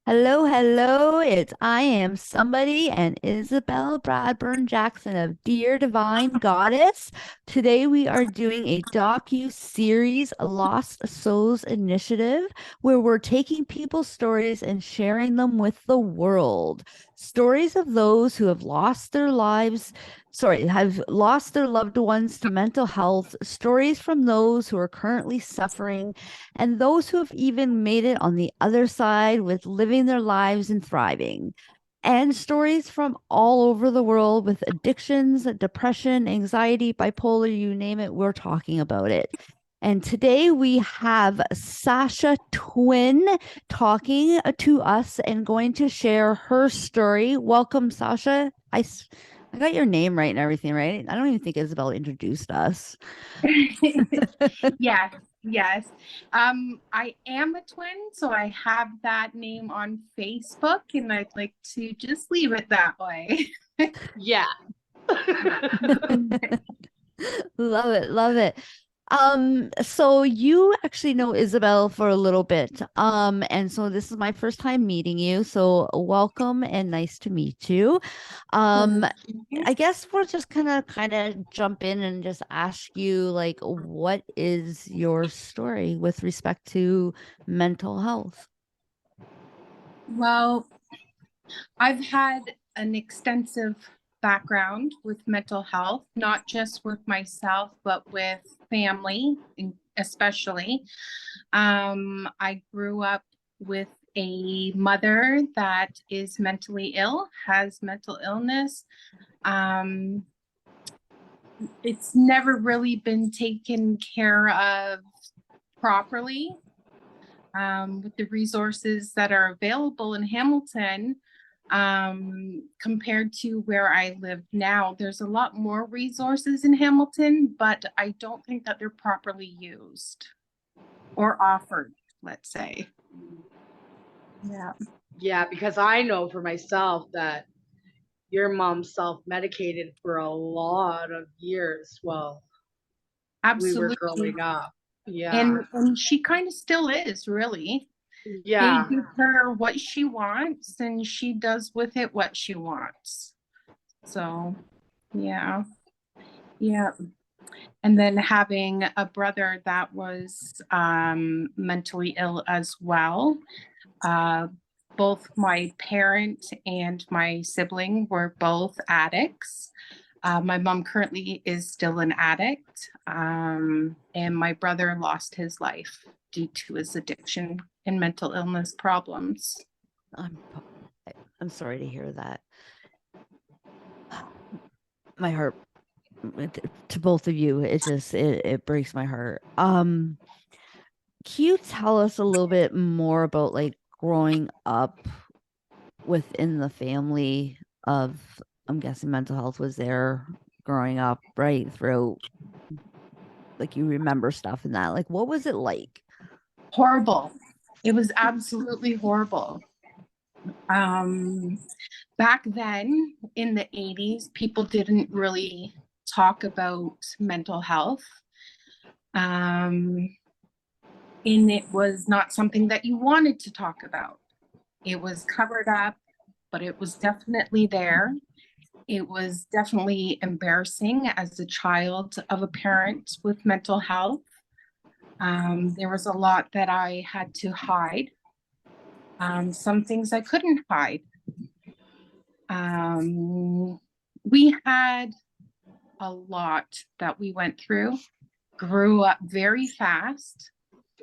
Hello, hello. I am somebody and Isabel Bradburn Jackson of Dear Divine Goddess. Today we are doing a docu-series, a Lost Souls Initiative, where we're taking people's stories and sharing them with the world. Stories of those who have lost their lives, have lost their loved ones to mental health, stories from those who are currently suffering and those who have even made it on the other side with living their lives and thriving. And stories from all over the world with addictions, depression, anxiety, bipolar, you name it, we're talking about it. And today we have Sasha Twin talking to us and going to share her story. Welcome, Sasha. I got your name right and everything, right? I don't even think Isabel introduced us. Yes, yes. I am a twin, so I have that name on Facebook, and I'd like to just leave it that way. Yeah. Love it, love it. So you actually know Isabel for a little bit. And so this is my first time meeting you. So welcome and nice to meet you. Um, I guess we'll just kind of jump in and just ask you like what is your story with respect to mental health? Well, I've had an extensive background with mental health, not just with myself, but with family, especially. I grew up with a mother that is mentally ill, has mental illness. Um, it's never really been taken care of properly with the resources that are available in Hamilton compared to where I live now. There's a lot more resources in Hamilton, but I don't think that they're properly used or offered, let's say. Yeah. Yeah, because I know for myself that your mom self-medicated for a lot of years while we were Absolutely. growing up. Yeah. And she kind of still is, really. They Yeah. give her what she wants and she does with it what she wants. So, yeah. Yeah. And then having a brother that was mentally ill as well. Uh, both my parent and my sibling were both addicts. My mom currently is still an addict, and my brother lost his life due to his addiction and mental illness problems. I'm I'm sorry to hear that. My heart to both of you, it breaks my heart. Can you tell us a little bit more about like growing up within the family of, I'm guessing mental health was there growing up, right? Through like you remember stuff and that. Like what was it like? Horrible. It was absolutely horrible. Um, Back then in the 80s, people didn't really talk about mental health. Um, and it was not something that you wanted to talk about. It was covered up, but it was definitely there. It was definitely embarrassing as a child of a parent with mental health. There was a lot that I had to hide. Some things I couldn't hide. Um, we had a lot that we went through, grew up very fast.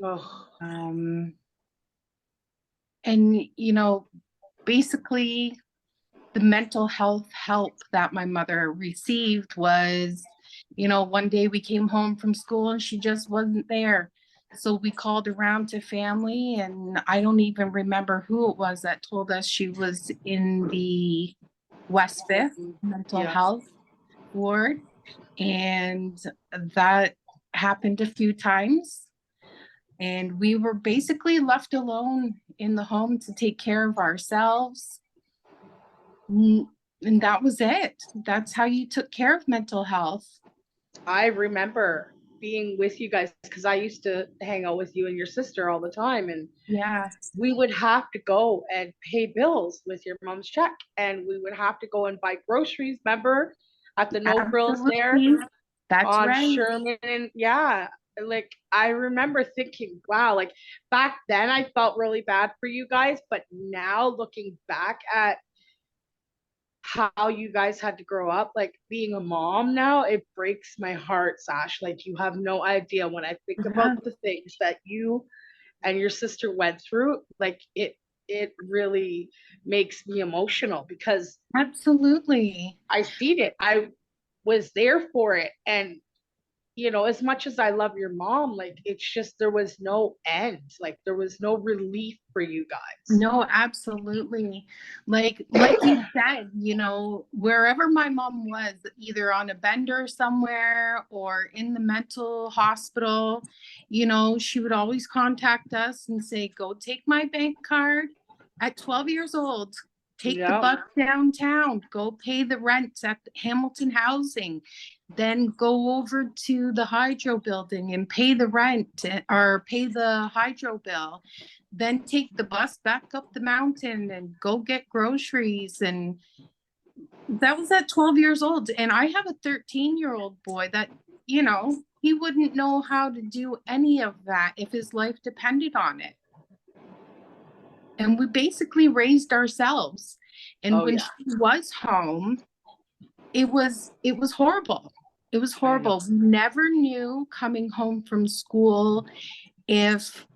Oh, Um, and, basically, the mental health help that my mother received was, one day we came home from school and she just wasn't there. So we called around to family, and I don't even remember who it was that told us she was in the West Fifth mental yeah. health ward. And that happened a few times. And we were basically left alone in the home to take care of ourselves. And that was it. That's how you took care of mental health. I remember being with you guys, because I used to hang out with you and your sister all the time, and Yeah. we would have to go and pay bills with your mom's check, and we would have to go and buy groceries, remember, at the No Frills there Absolutely. That's on right. Sherman. And yeah, like I remember thinking, wow, like back then I felt really bad for you guys, but now looking back at how you guys had to grow up, like being a mom now, it breaks my heart, Sash. Like you have no idea when I think about Yeah. the things that you and your sister went through, like it really makes me emotional because Absolutely. I seen it. I was there for it. And as much as I love your mom, like it's just there was no end. Like there was no relief for you guys. No, absolutely. Like you said, wherever my mom was, either on a bender somewhere or in the mental hospital, she would always contact us and say, go take my bank card at 12 years old. Take the Yeah. bus downtown, go pay the rent at Hamilton Housing, then go over to the hydro building and pay the rent or pay the hydro bill, then take the bus back up the mountain and go get groceries. And that was at 12 years old. And I have a 13-year-old boy that, he wouldn't know how to do any of that if his life depended on it. And we basically raised ourselves. And when she was home, it was horrible. It was horrible. We never knew coming home from school if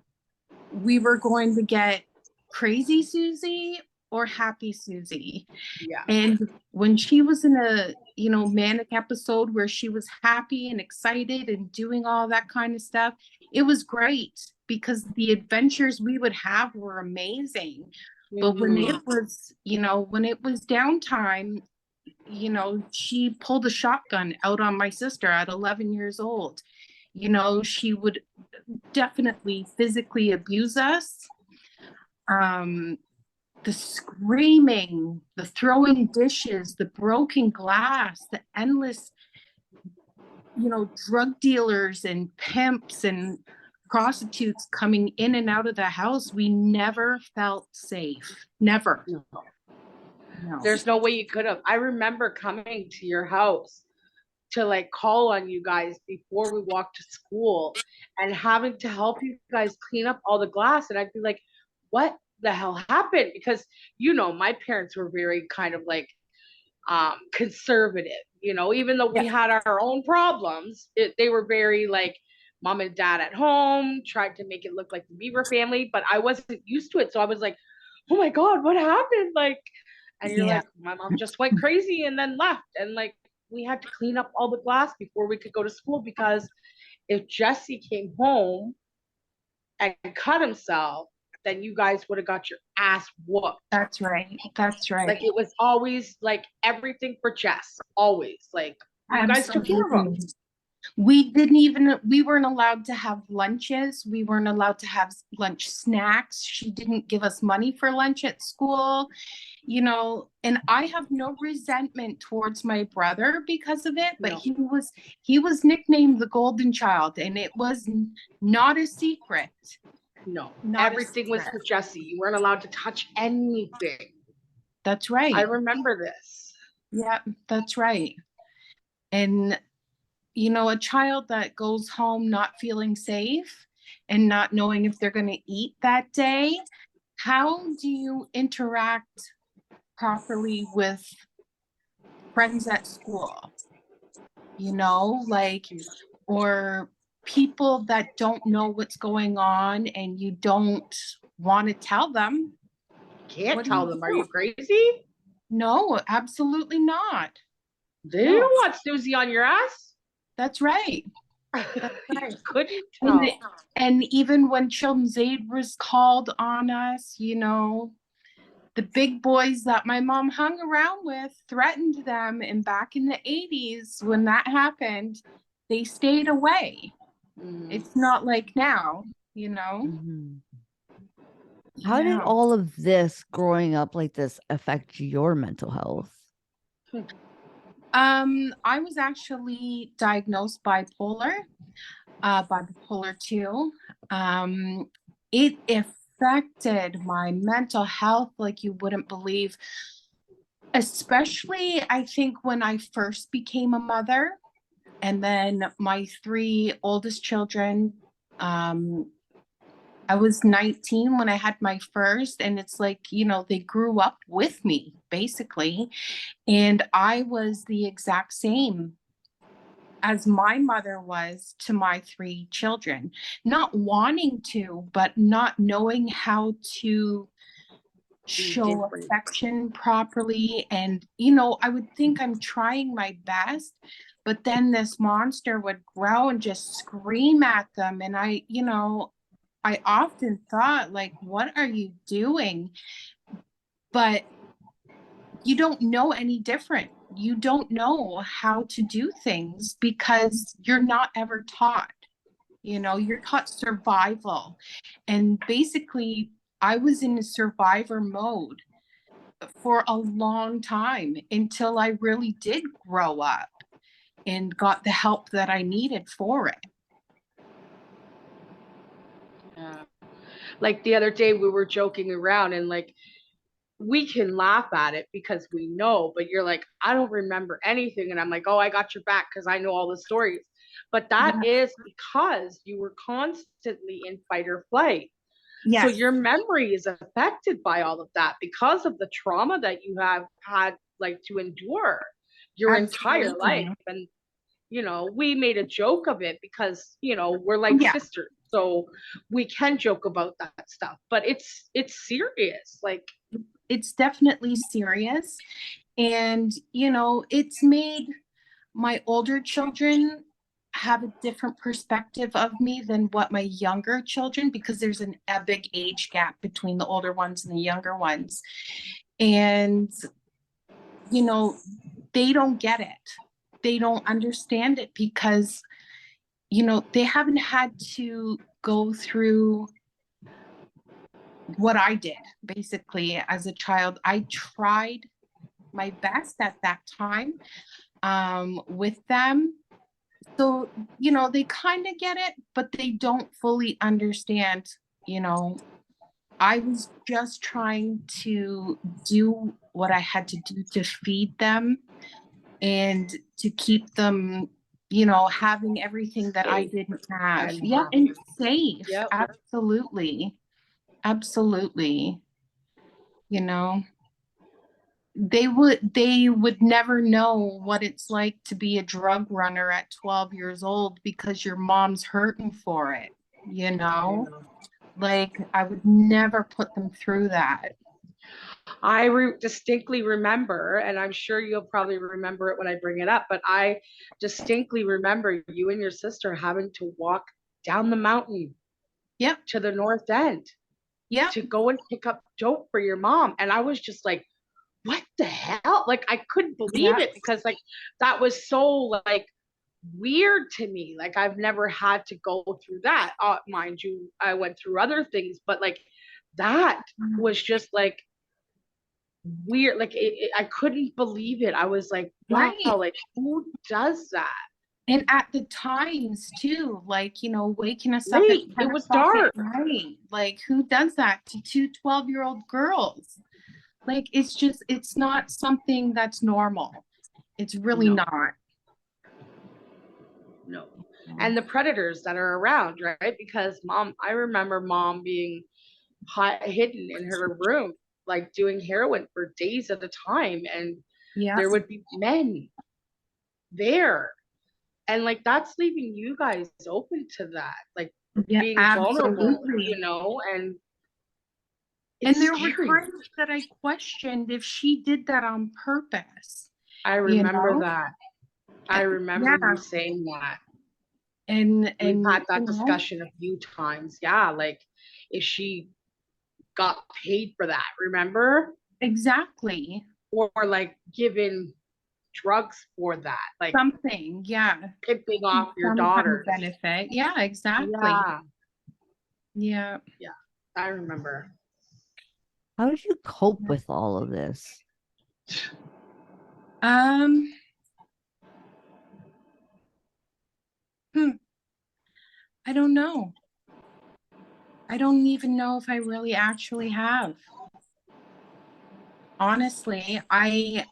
we were going to get crazy Susie or happy Susie. Yeah. And when she was in a, manic episode where she was happy and excited and doing all that kind of stuff, it was great because the adventures we would have were amazing. But when it was, when it was downtime, she pulled a shotgun out on my sister at 11 years old. She would definitely physically abuse us. The screaming, the throwing dishes, the broken glass, the endless, drug dealers and pimps and prostitutes coming in and out of the house. We never felt safe. Never. No. No. There's no way you could have. I remember coming to your house to like call on you guys before we walked to school and having to help you guys clean up all the glass. And I'd be like, what the hell happened? Because, my parents were very kind of like conservative, even though we had our own problems, they were very like mom and dad at home, tried to make it look like the Beaver family, but I wasn't used to it. So I was like, oh my God, what happened? Like, and you're like, my mom just went crazy and then left. And like, we had to clean up all the glass before we could go to school because if Jesse came home and cut himself, then you guys would have got your ass whooped. That's right. That's right. Like it was always like everything for Jess. Always. Like you guys took care of him. We weren't allowed to have lunches. We weren't allowed to have lunch snacks. She didn't give us money for lunch at school, and I have no resentment towards my brother because of it, but he was nicknamed the Golden Child, and it was not a secret. No, everything was for Jesse. You weren't allowed to touch anything. That's right. I remember this. Yeah, that's right. And a child that goes home not feeling safe and not knowing if they're going to eat that day, how do you interact properly with friends at school? Or people that don't know what's going on and you don't want to tell them. Can't tell them. Are you crazy? No, absolutely not. They don't want Susie on your ass. That's right. That's right. Couldn't tell. And even when Children's Aid was called on us, the big boys that my mom hung around with threatened them. And back in the 80s, when that happened, they stayed away. It's not like now, How did all of this growing up like this affect your mental health? I was actually diagnosed bipolar. bipolar 2. It affected my mental health like you wouldn't believe, especially I think when I first became a mother, and then my 3 oldest children. I was 19 when I had my first, and it's like, they grew up with me basically. And I was the exact same as my mother was to my 3 children, not wanting to, but not knowing how to show different. affection properly. And, I would think I'm trying my best, but then this monster would grow and just scream at them. And I often thought, like, what are you doing? But you don't know any different. You don't know how to do things because you're not ever taught. You're taught survival. And basically, I was in a survivor mode for a long time until I really did grow up and got the help that I needed for it. Yeah. Like the other day we were joking around and like we can laugh at it because we know, but you're like, I don't remember anything. And I'm like, oh, I got your back because I know all the stories. But that is because you were constantly in fight or flight. Yes. So your memory is affected by all of that because of the trauma that you have had like to endure your entire life. And we made a joke of it because we're like sisters, so we can joke about that stuff, but it's serious. Like, it's definitely serious. And it's made my older children have a different perspective of me than what my younger children, because there's a big age gap between the older ones and the younger ones. And they don't get it. They don't understand it because they haven't had to go through what I did. Basically, as a child, I tried my best at that time with them. So, they kind of get it, but they don't fully understand. I was just trying to do what I had to do to feed them and to keep them, having everything that I didn't have. Yeah, and safe. Yep. Absolutely. Absolutely. They would never know what it's like to be a drug runner at 12 years old because your mom's hurting for it, like I would never put them through that. I distinctly remember, and I'm sure you'll probably remember it when I bring it up, but I distinctly remember you and your sister having to walk down the mountain to the north end to go and pick up dope for your mom. And I was just like, what the hell? Like, I couldn't believe it because like that was so like weird to me. Like, I've never had to go through that. Mind you, I went through other things, but like that was just like weird. Like, I couldn't believe it. I was like, wow, like who does that? And at the times too, like, waking us up Late. at It was dark. night. Like, who does that to 2 12-year-old girls? Like, it's not something that's normal. It's really not. No. And the predators that are around, right? Because I remember mom being hidden in her room, like doing heroin for days at a time. And there would be men there. And like, that's leaving you guys open to that, like being vulnerable, and there were times that I questioned if she did that on purpose. I remember that. I remember you saying that. And we've had that discussion a few times. Yeah, like if she got paid for that, remember? Exactly. Or like given drugs for that, like something, pimping off your daughter benefit. Yeah, exactly. Yeah. I remember. How did you cope with all of this? I don't know. I don't even know if I really actually have. Honestly, I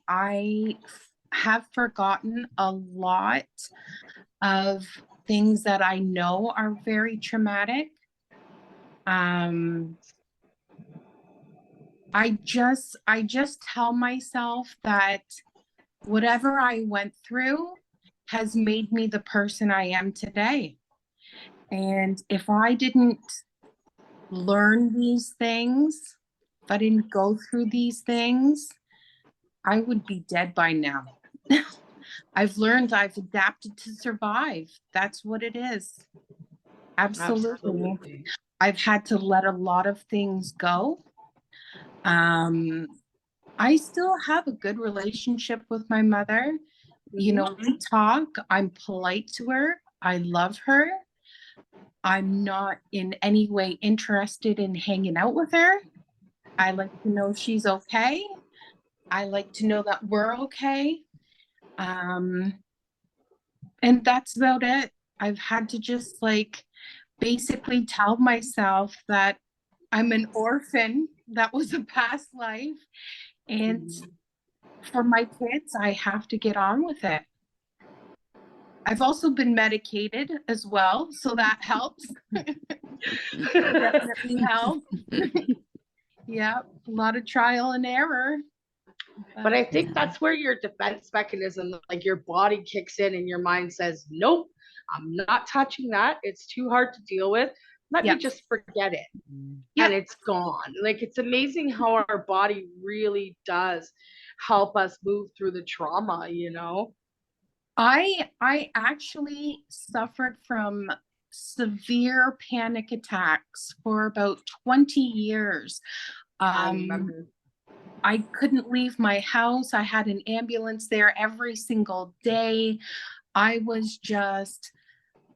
have forgotten a lot of things that I know are very traumatic. Um, I just tell myself that whatever I went through has made me the person I am today. And if I didn't learn these things, if I didn't go through these things, I would be dead by now. I've learned, I've adapted to survive. That's what it is. Absolutely. Absolutely. I've had to let a lot of things go. Um, I still have a good relationship with my mother. You know, we talk, I'm polite to her, I love her. I'm not in any way interested in hanging out with her. I like to know she's okay. I like to know that we're okay. Um, and that's about it. I've had to just like basically tell myself that I'm an orphan. That was a past life. And for my kids, I have to get on with it. I've also been medicated as well, so that helps. Definitely helps. Yeah, a lot of trial and error. But I think that's where your defense mechanism, like your body kicks in and your mind says, nope, I'm not touching that. It's too hard to deal with. Let me just forget it. And it's gone. Like, it's amazing how our body really does help us move through the trauma, you know? I actually suffered from severe panic attacks for about 20 years. I remember. I couldn't leave my house. I had an ambulance there every single day. I was just,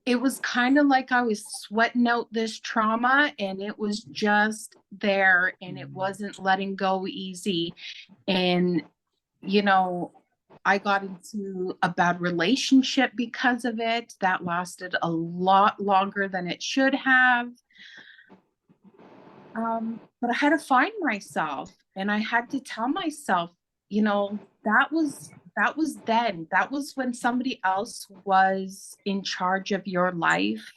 it was kind of like I was sweating out this trauma and it was just there and it wasn't letting go easy. And, you know, I got into a bad relationship because of it. That lasted a lot longer than it should have. But I had to find myself and I had to tell myself, you know, that was then. That was when somebody else was in charge of your life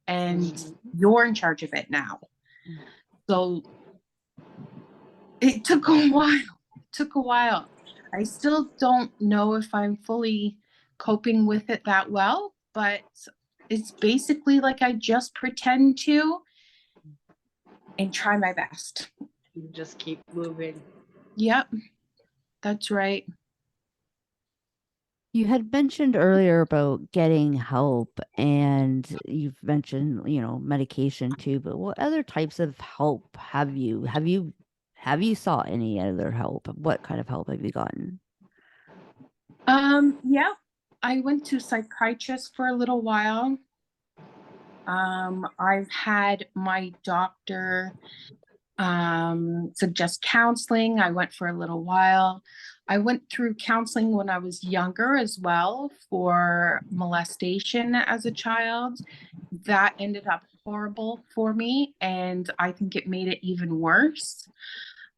and you're in charge of it now. So it took a while. It took a while. I still don't know if I'm fully coping with it that well, but it's basically like I just pretend to and try my best. You just keep moving. Yep, that's right. You had mentioned earlier about getting help, and you've mentioned, medication too, but what other types of help have you sought any other help? What kind of help have you gotten? Yeah, I went to psychiatrist for a little while. I've had my doctor suggest counseling. I went for a little while. I went through counseling when I was younger as well for molestation as a child. That ended up horrible for me, and I think it made it even worse.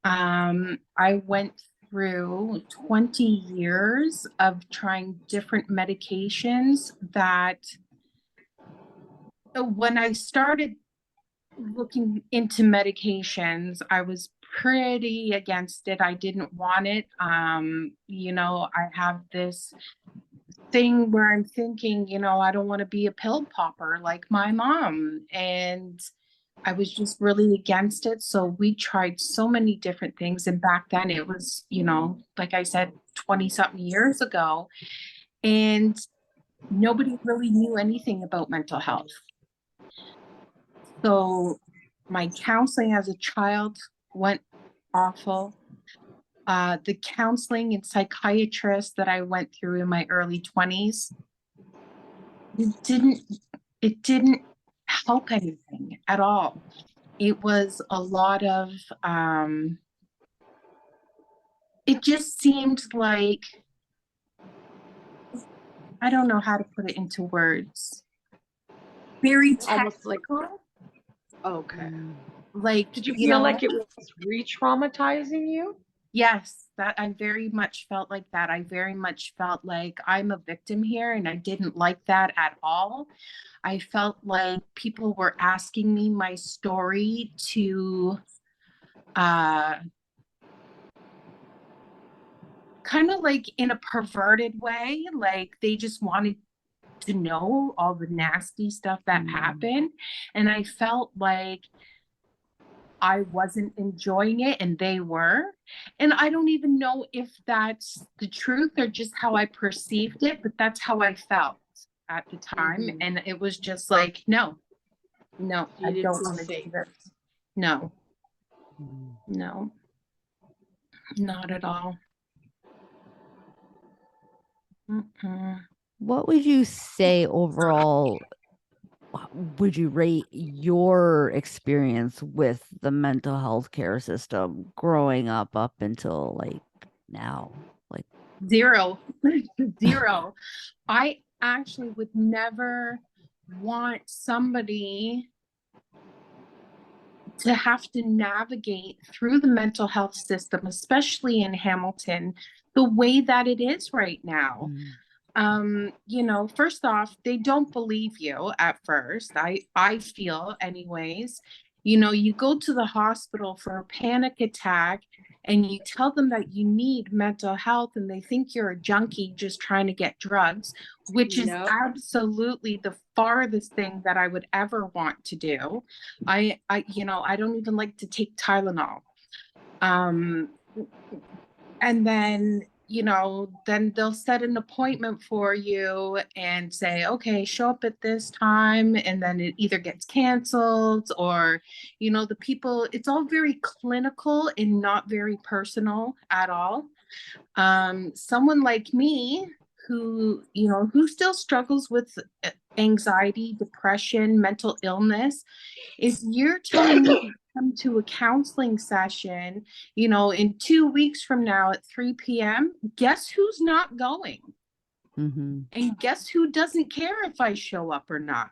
I went through 20 years of trying different medications that when I started looking into medications, I was pretty against it. I didn't want it. I have this thing where I'm thinking, I don't want to be a pill popper like my mom. And I was just really against it. So we tried so many different things. And back then it was, like I said, 20 something years ago. And nobody really knew anything about mental health. So my counseling as a child went awful. The counseling and psychiatrist that I went through in my early 20s, it didn't help anything at all. It was a lot of it just seemed like, I don't know how to put it into words. very Almost like, technical. okay. Like, Did you you feel know, like it was re-traumatizing you? yes, that I very much felt like that. I very much felt like I'm a victim here, and I didn't like that at all. I felt like people were asking me my story to uh kind of like in a perverted way, like they just wanted to know all the nasty stuff that happened. And I felt like I wasn't enjoying it and they were. And I don't even know if that's the truth or just how I perceived it, but that's how I felt at the time. And it was just like, no, You I didn't don't feel want to safe. do this. No, no, not at all. Mm-mm. What would you say overall? Would you rate your experience with the mental health care system growing up until like now? Like, Zero. Zero. I actually would never want somebody to have to navigate through the mental health system, especially in Hamilton, the way that it is right now. You know, first off, they don't believe you at first. I feel anyways. You know, you go to the hospital for a panic attack and you tell them that you need mental health and they think you're a junkie just trying to get drugs, which is absolutely the farthest thing that I would ever want to do. You know, I don't even like to take Tylenol. Um, and then, you know, then they'll set an appointment for you and say, okay, show up at this time. And then it either gets canceled or, you know, the people, it's all very clinical and not very personal at all. Someone like me who, you know, who still struggles with anxiety, depression, mental illness, if you're telling me to come to a counseling session, you know, in 2 weeks from now at 3 p.m., guess who's not going? And guess who doesn't care if I show up or not?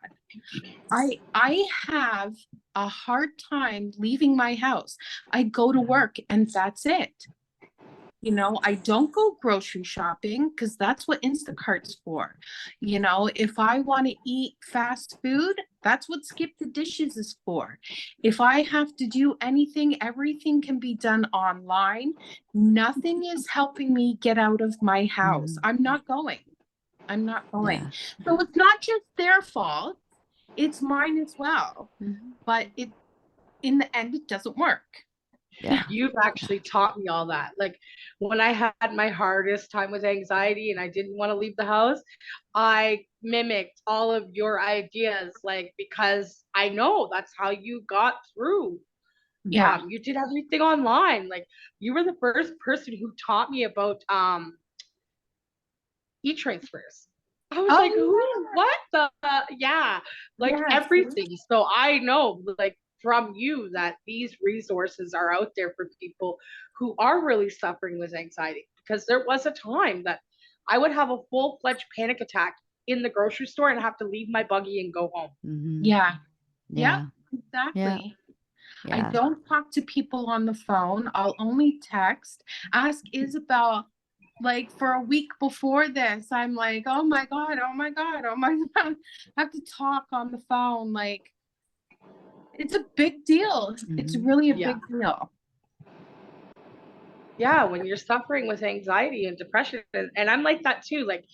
I have a hard time leaving my house. I go to work and that's it. You know, I don't go grocery shopping because that's what Instacart's for. You know, if I want to eat fast food, that's what Skip the Dishes is for. If I have to do anything, everything can be done online. Nothing is helping me get out of my house. I'm not going. I'm not going. yeah. So it's not just their fault, it's mine as well. But in the end, it doesn't work. Yeah. You've actually taught me all that. Like when I had my hardest time with anxiety and I didn't want to leave the house, I mimicked all of your ideas, like because I know that's how you got through. Yeah. You did everything online. Like you were the first person who taught me about e-transfers. I was like, who, what the, yeah, like everything. So I know, like, from you that these resources are out there for people who are really suffering with anxiety. Because there was a time that I would have a full-fledged panic attack in the grocery store and have to leave my buggy and go home. Yeah. Yeah. Exactly. Yeah. I don't talk to people on the phone. I'll only text. Ask Isabel, like for a week before this, I'm like, oh my God, oh my God, oh my God. I have to talk on the phone. Like, it's a big deal. It's really a big deal. Yeah, when you're suffering with anxiety and depression, and I'm like that too. Like,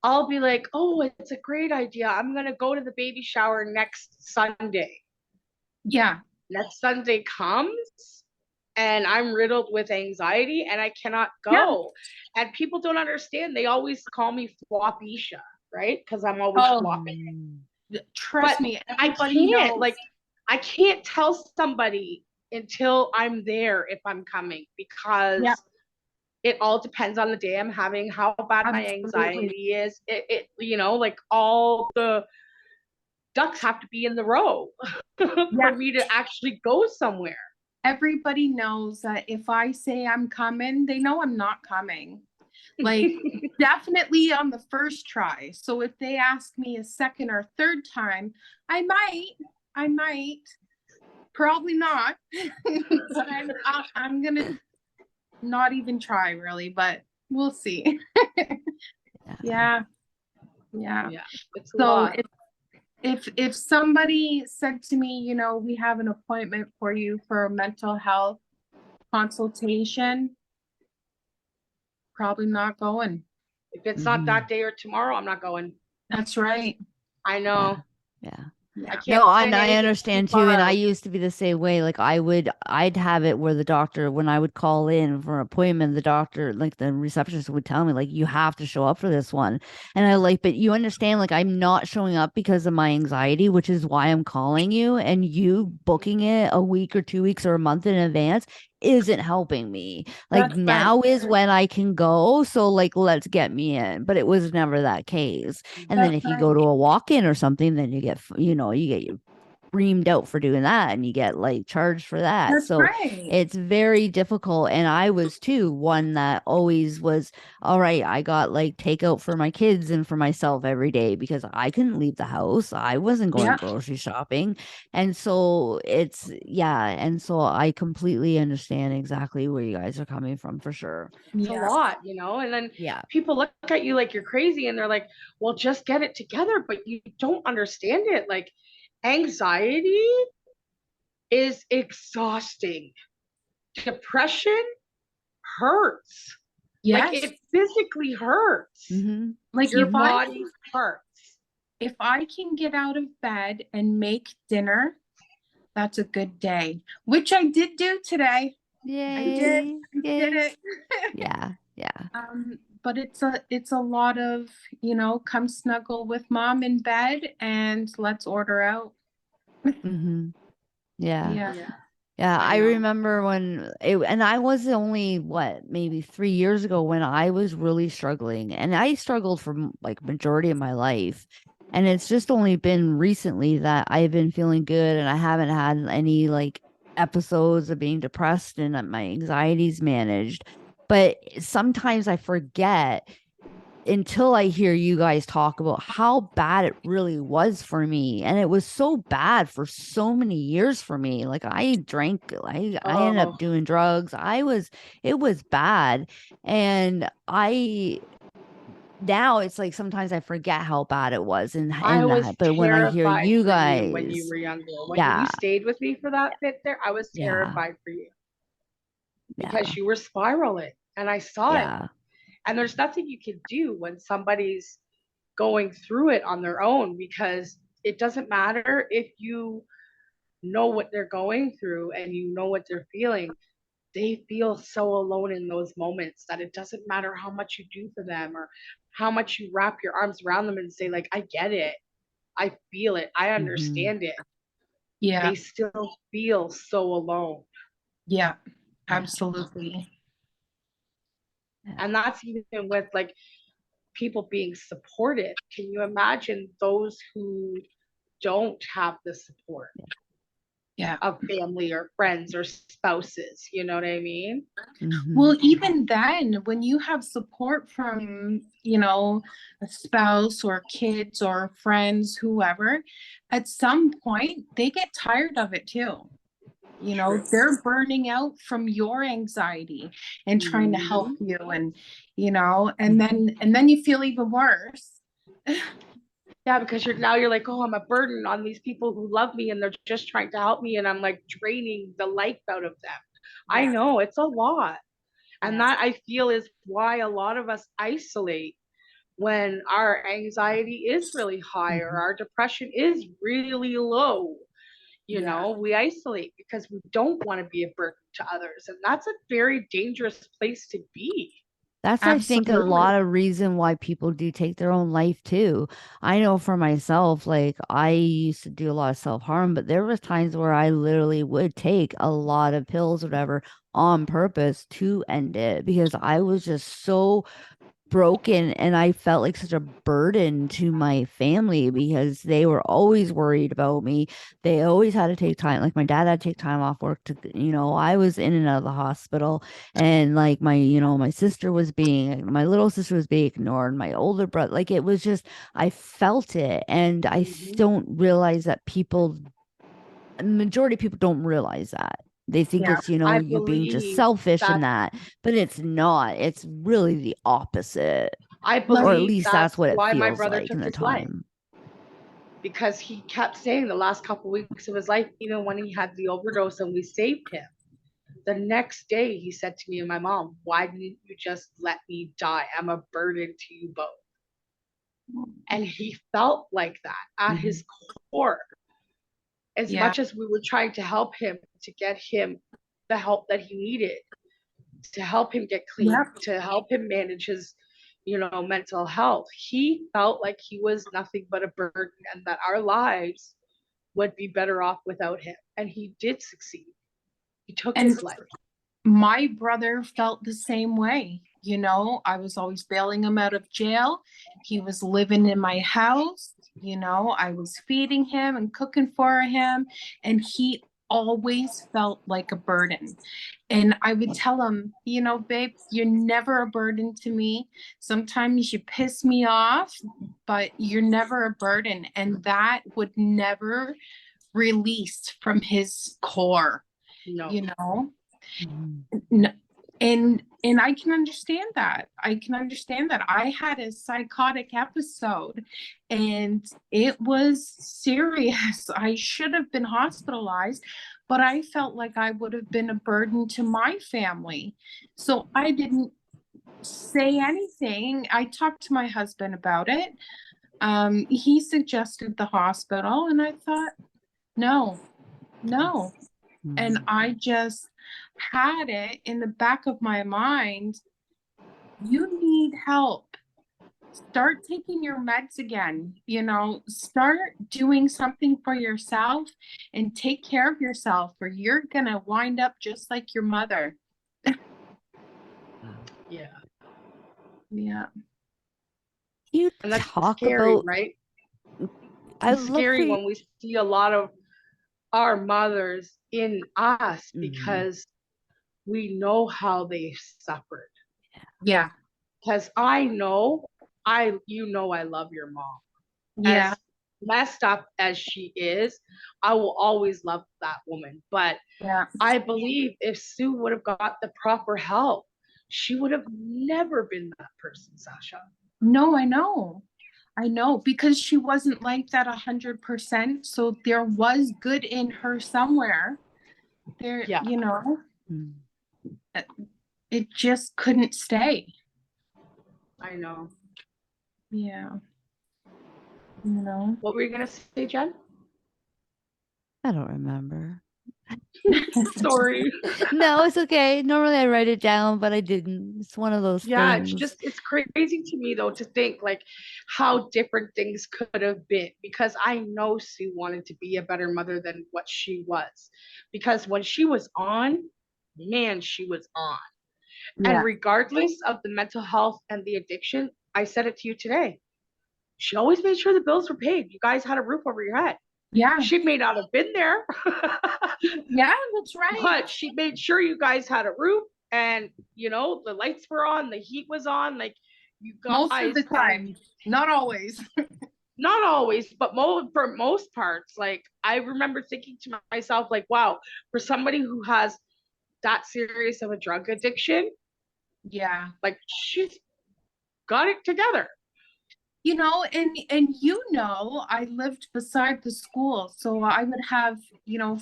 I'll be like, oh, it's a great idea. I'm going to go to the baby shower next Sunday. Yeah. Next Sunday comes and I'm riddled with anxiety and I cannot go. And people don't understand. They always call me Flopisha, right? Because I'm always flopping. Trust me, I can't, like, I can't tell somebody until I'm there if I'm coming because it all depends on the day I'm having, how bad my anxiety is. It you know, like all the ducks have to be in the row for me to actually go somewhere. Everybody knows that if I say I'm coming, they know I'm not coming. Like definitely on the first try. So if they ask me a second or third time, I might, probably not, but I'm gonna not even try really, but we'll see. Yeah. Yeah. Yeah, it's a So lot. if somebody said to me, you know, we have an appointment for you for a mental health consultation, probably not going. If it's not that day or tomorrow, I'm not going. That's right. I know. Yeah. I Yeah. can't No, plan I anything too understand too. far And I out. used to be the same way. Like I'd have it where the doctor, when I would call in for an appointment, the doctor, like the receptionist would tell me, like, you have to show up for this one. And I like, but you understand, like, I'm not showing up because of my anxiety, which is why I'm calling you. And you booking it a week or 2 weeks or a month in advance isn't helping me. Like That's right. now is when I can go. So like let's get me in. But it was never that case. And then That's if you go right. to a walk-in or something, then you get, you get your reamed out for doing that and you get like charged for that. That's So right. it's very difficult. And I was too one that always was, all right, I got like takeout for my kids and for myself every day because I couldn't leave the house. I wasn't going Yeah. grocery shopping. And so it's, yeah. And so I completely understand exactly where you guys are coming from for sure. It's a Yeah. lot, you know? And then Yeah. people look at you like you're crazy and they're like, well, just get it together. But you don't understand it. Like, anxiety is exhausting. Depression hurts. Like, Yes. it physically hurts. Mm-hmm. Like Your body hurts. if I can get out of bed and make dinner, that's a good day, which I did do today. Yay. I did it. Yeah. Yeah. But it's a lot of, you know, come snuggle with mom in bed and let's order out. Mm-hmm. Yeah. Yeah. Yeah. Yeah, I I know. remember when it, and I was only what, maybe 3 years ago when I was really struggling, and I struggled for like majority of my life. And it's just only been recently that I've been feeling good and I haven't had any like episodes of being depressed and that my anxiety's managed. But sometimes I forget until I hear you guys talk about how bad it really was for me. And it was so bad for so many years for me. Like I drank, I ended Oh, up doing drugs. It was bad. And now it's like sometimes I forget how bad it was I and was that. But when I hear terrified you for you when you guys, were younger. When you yeah, stayed with me for that bit there, I was yeah, terrified for you yeah, because you were spiraling and I saw it. yeah. And there's nothing you can do when somebody's going through it on their own because it doesn't matter if you know what they're going through and you know what they're feeling. They feel so alone in those moments that it doesn't matter how much you do for them or how much you wrap your arms around them and say, like, I get it. I feel it. I Hmm. understand it. Yeah. They still feel so alone. Yeah. Yeah, Absolutely. yeah. And that's even with like people being supportive. Can you imagine those who don't have the support Yeah. of family or friends or spouses? You know what I mean? Hmm. Well, even then, when you have support from, you know, a spouse or kids or friends, whoever, at some point they get tired of it too. You know, True. they're burning out from your anxiety and trying to help Mm-hmm. you and, you know, and then you feel even worse. Yeah, because you're like, oh, I'm a burden on these people who love me and they're just trying to help me, and I'm like draining the life out of them. I Yeah. know it's a lot. And Yeah. that I feel is why a lot of us isolate when our anxiety is really high or Hmm. our depression is really low. You Yeah. know, we isolate because we don't want to be a burden to others. And that's a very dangerous place to be. That's, I think, a Absolutely. lot of reason why people do take their own life too. I know for myself, like I used to do a lot of self-harm, but there was times where I literally would take a lot of pills, whatever, on purpose to end it because I was just so broken, and I felt like such a burden to my family because they were always worried about me. They always had to take time, like my dad had to take time off work to, I was in and out of the hospital, and like my sister was being, my little sister was being ignored, my older brother, like it was just, I felt it, and I don't realize that people, majority of people don't realize that. They think Yeah. it's, I you being just believe selfish that and that, but it's not. It's really the opposite. I Or at believe least that's that's what it why my feels brother like in took the his life, time. because he kept saying the last couple of weeks of his life, even when he had the overdose and we saved him. The next day, he said to me and my mom, "Why didn't you just let me die? I'm a burden to you both." And he felt like that at his core. As Yeah. much as we were trying to help him to get him the help that he needed, to help him get clean, Yep. to help him manage his, mental health, he felt like he was nothing but a burden and that our lives would be better off without him. And he did succeed. He took And his life. my brother felt the same way. I was always bailing him out of jail. He was living in my house. I was feeding him and cooking for him, and he always felt like a burden. And I would tell him, babe, you're never a burden to me. Sometimes you piss me off, but you're never a burden. And that would never release from his core, No. you know? Mhm. And I can understand that. I had a psychotic episode and it was serious. I should have been hospitalized, but I felt like I would have been a burden to my family. So I didn't say anything. I talked to my husband about it. He suggested the hospital, and I thought, no, no. And Mhm. I just had it in the back of my mind. You need help. Start taking your meds again. Start doing something for yourself and take care of yourself, or you're going to wind up just like your mother. Yeah. Yeah. You And that's talk scary, about, right? I It's love for scary you. when we see a lot of our mothers in us Mhm. because we know how they suffered. Yeah. Because I know, I love your mom. Yeah. As messed up as she is, I will always love that woman. But Yeah. I believe if Sue would have got the proper help, she would have never been that person, Sasha. No, I know. I know, because she wasn't like that 100%. So there was good in her somewhere. There, Yeah, Mhm. it just couldn't stay. I know. Yeah. You know. What were you gonna say, Jen? I don't remember. Sorry. No, it's okay. Normally I write it down, but I didn't. It's one of those Yeah, things. it's crazy to me though to think like how different things could have been, because I know Sue wanted to be a better mother than what she was. Because when she was on, man, she was on. And Yeah. regardless of the mental health and the addiction, I said it to you today. She always made sure the bills were paid. You guys had a roof over your head. Yeah. She may not have been there, Yeah, that's right. but she made sure you guys had a roof, and the lights were on, the heat was on, like you Most of the guys. And time, not always. not always, but for most parts, like I remember thinking to myself, like, wow, for somebody who has that serious of a drug addiction, Yeah. like she's got it together. And I lived beside the school, so I would have,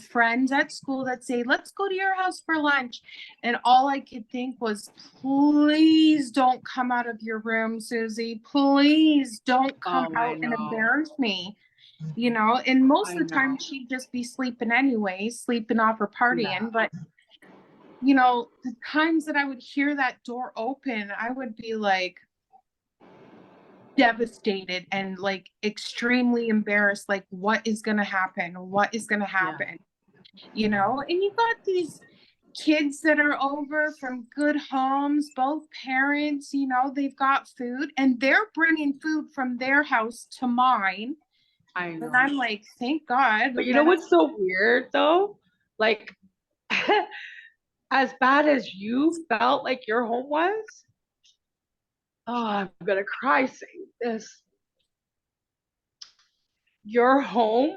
friends at school that say, "Let's go to your house for lunch." And all I could think was, "Please don't come out of your room, Susie. Please don't come Oh, I out and know. embarrass me." And most I of the time know. she'd just be sleeping anyway, sleeping off or Yeah. partying. But the times that I would hear that door open, I would be like devastated and like extremely embarrassed, like what is going to happen, Yeah. and you got these kids that are over from good homes, both parents, you know, they've got food and they're bringing food from their house to mine. I know. And I'm like, thank God. But you know what's so weird though? Like, as bad as you felt like your home was, oh, I'm gonna cry saying this. Your home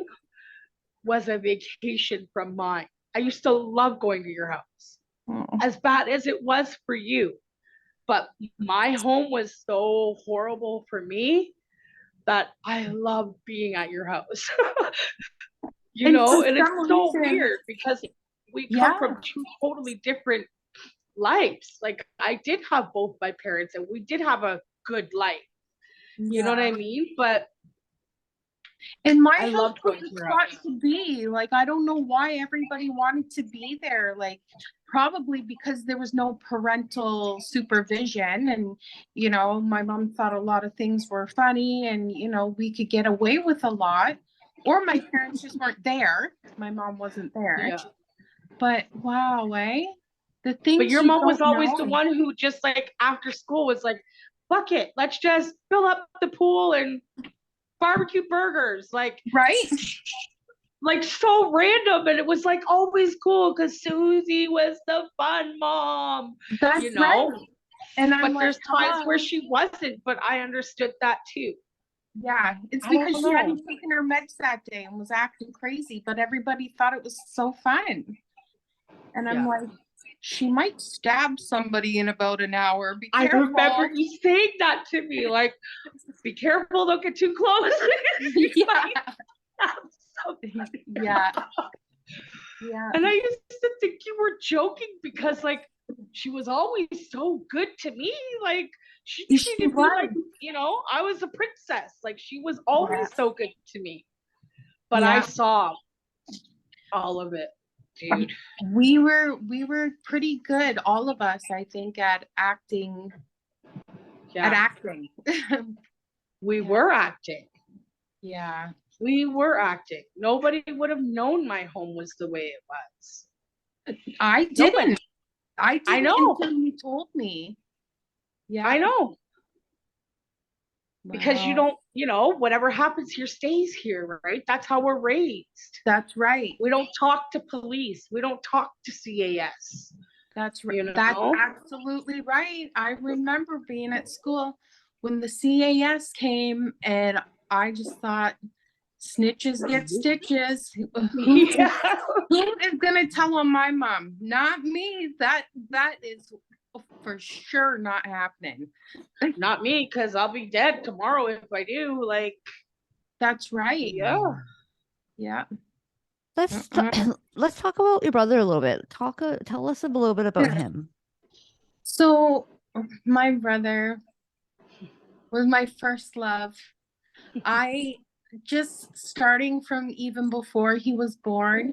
was a vacation from mine. I used to love going to your house, as bad as it was for you. But my home was so horrible for me that I love being at your house. You And know, for and it's some so reason, weird because we come yeah, from two totally different lives. Like I did have both my parents and we did have a good life. You know what I yeah. mean? But And my I house loved was going to the your spot house. to be. Like, I don't know why everybody wanted to be there. Like, probably because there was no parental supervision. And, you know, my mom thought a lot of things were funny and, you know, we could get away with a lot. Or my parents just weren't there. My mom wasn't there. Yeah. But wow, eh? The But things your you mom was don't always the know. one who just like after school was like, fuck it, let's just fill up the pool and barbecue burgers. Right? Like so random. And it was like always cool because Susie was the fun mom, That's you know? right. And I'm But like, there's times where she wasn't, but I understood that too. yeah, it's I don't because she know. hadn't taken her meds that day and was acting crazy, but everybody thought it was so fun. And I'm Yeah. like, she might stab somebody in about an hour. Be I careful. remember you saying that to me, like, be careful, don't get too close. Yeah. Somebody. Yeah. Yeah. And I used to think you were joking because, like, she was always so good to me. Like, she She treated me like, was. you know, I was a princess. Like, she was Yeah. always so good to me. But I Yeah. saw all of it, dude. We were pretty good, all of us, I think, at acting. Yeah. At acting. We were acting. Yeah. We were acting. Nobody would have known my home was the way it was. I Nobody. didn't. I I didn't know. until you told me. Yeah. I know. Because you Wow. don't, you know, whatever happens here stays here, right? That's how we're raised. That's right. We don't talk to police. We don't talk to CAS. That's right. You know? That's absolutely right. I remember being at school when the CAS came and I just thought snitches get stitches. Yeah. Who is gonna tell on my mom? Not me. That is for sure not happening. Not me, because I'll be dead tomorrow if I do. Like, That's right. yeah. Yeah. Let's let's talk about your brother a little bit. Tell us a little bit about him. So my brother was my first love. I just starting from even before he was born,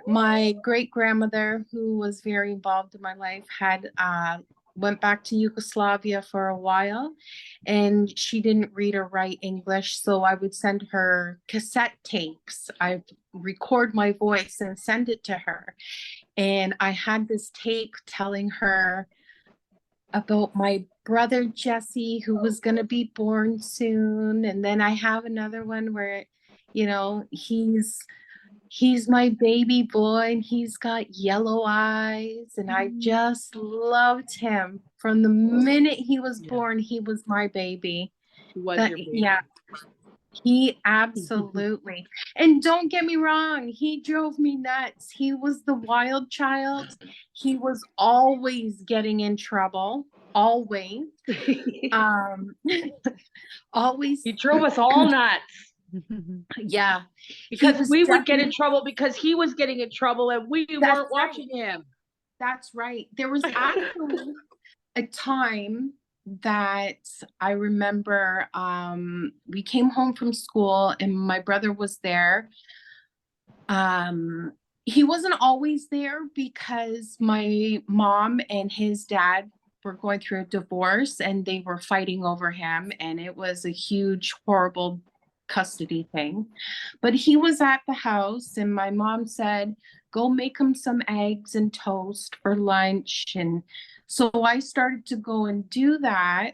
my great grandmother, who was very involved in my life, had went back to Yugoslavia for a while, and she didn't read or write English, so I would send her cassette tapes. I record my voice and send it to her, and I had this tape telling her about my brother Jesse, who was going to be born soon. And then I have another one where, you know, he's my baby boy and he's got yellow eyes. And I just loved him from the minute he was born. He was my baby. Was your baby. Yeah. He absolutely. And don't get me wrong, he drove me nuts. He was the wild child. He was always getting in trouble. Always. Always. He drove us all nuts. Yeah. Because we would get in trouble because he was getting in trouble and we weren't watching him. That's right. There was actually a time that I remember we came home from school and my brother was there. He wasn't always there because my mom and his dad were going through a divorce and they were fighting over him, and it was a huge, horrible custody thing. But he was at the house, and my mom said, go make him some eggs and toast for lunch. And so I started to go and do that.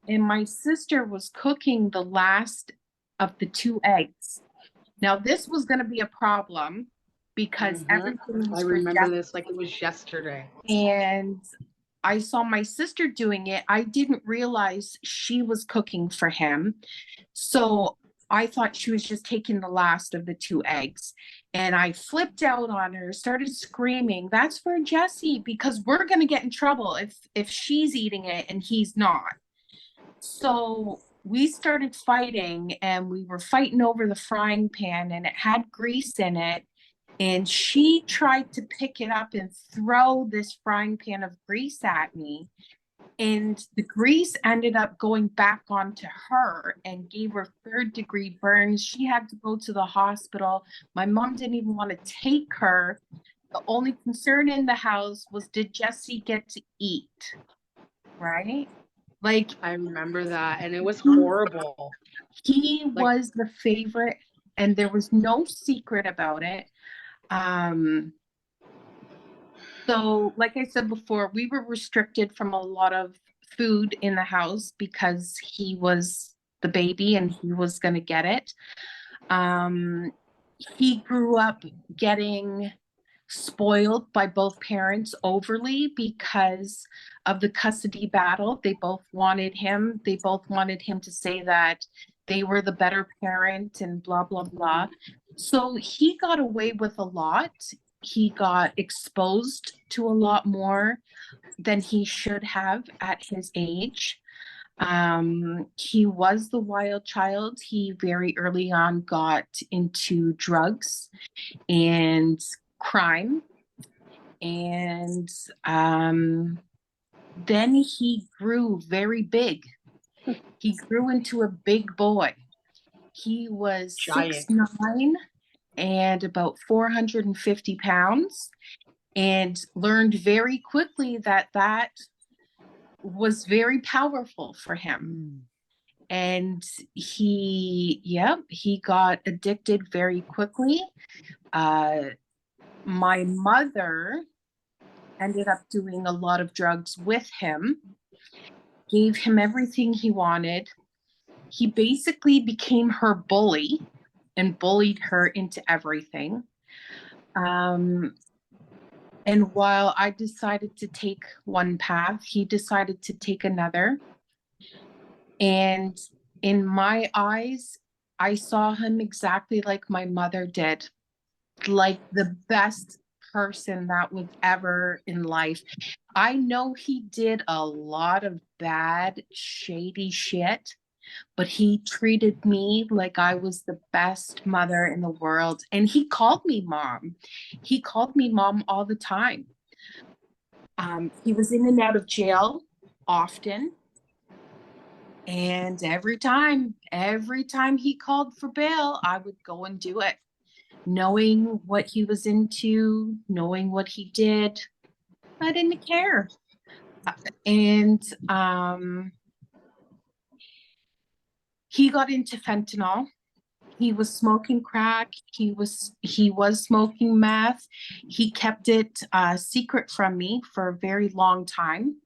And my sister was cooking the last of the 2 eggs. Now, this was going to be a problem because everything was I for remember Jeff. this like it was yesterday. And I saw my sister doing it. I didn't realize she was cooking for him. So I thought she was just taking the last of the 2 eggs. And I flipped out on her, started screaming, that's for Jesse, because we're going to get in trouble if she's eating it and he's not. So we started fighting, and we were fighting over the frying pan, and it had grease in it. And she tried to pick it up and throw this frying pan of grease at me. And the grease ended up going back onto her and gave her 3rd-degree burns. She had to go to the hospital. My mom didn't even want to take her. The only concern in the house was, did Jesse get to eat? Right? Like, I remember that, and it was horrible. he was the favorite, and there was no secret about it. So like I said before, we were restricted from a lot of food in the house because he was the baby and he was going to get it. He grew up getting spoiled by both parents overly because of the custody battle. They both wanted him. They both wanted him to say that they were the better parent and blah, blah, blah. So he got away with a lot. He got exposed to a lot more than he should have at his age. He was the wild child. He very early on got into drugs and crime. And then he grew very big. He grew into a big boy. He was Giant. 6'9" and about 450 pounds, and learned very quickly that that was very powerful for him. And he got addicted very quickly. My mother ended up doing a lot of drugs with him, gave him everything he wanted. He basically became her bully and bullied her into everything. And while I decided to take one path, he decided to take another. And in my eyes, I saw him exactly like my mother did, like the best person that was ever in life. I know he did a lot of bad, shady shit, but he treated me like I was the best mother in the world. And he called me mom. He called me mom all the time. He was in and out of jail often. And every time he called for bail, I would go and do it. Knowing what he was into, knowing what he did, I didn't care. And he got into fentanyl. He was smoking crack. He was smoking meth. He kept it secret from me for a very long time.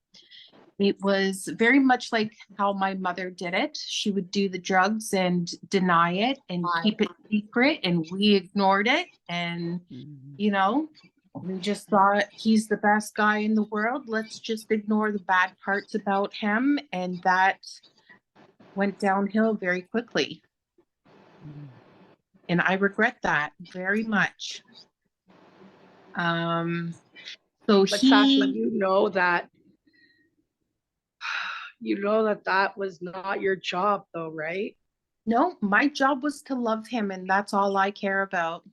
It was very much like how my mother did it. She would do the drugs and deny it and keep it secret, and we ignored it. And, you know, we just thought he's the best guy in the world. Let's just ignore the bad parts about him. And that went downhill very quickly. And I regret that very much. But Sasha, you know that that was not your job though, right? No, my job was to love him, and that's all I care about.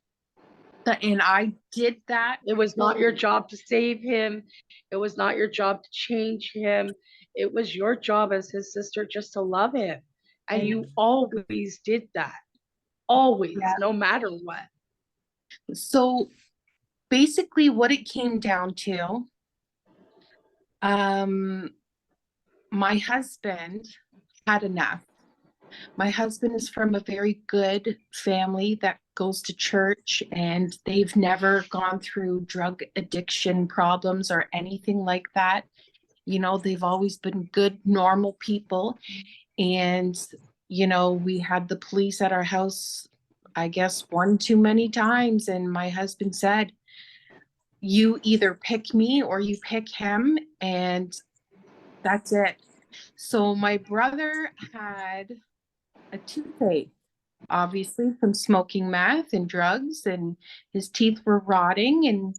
And I did that. It was not your job to save him. It was not your job to change him. It was your job as his sister just to love him. And you always did that. Always, no matter what. So basically what it came down to, my husband had enough. My husband is from a very good family that goes to church, and they've never gone through drug addiction problems or anything like that. They've always been good, normal people. And, we had the police at our house, I guess, one too many times. And my husband said, you either pick me or you pick him. And that's it. So my brother had a toothache, obviously from smoking meth and drugs, and his teeth were rotting. And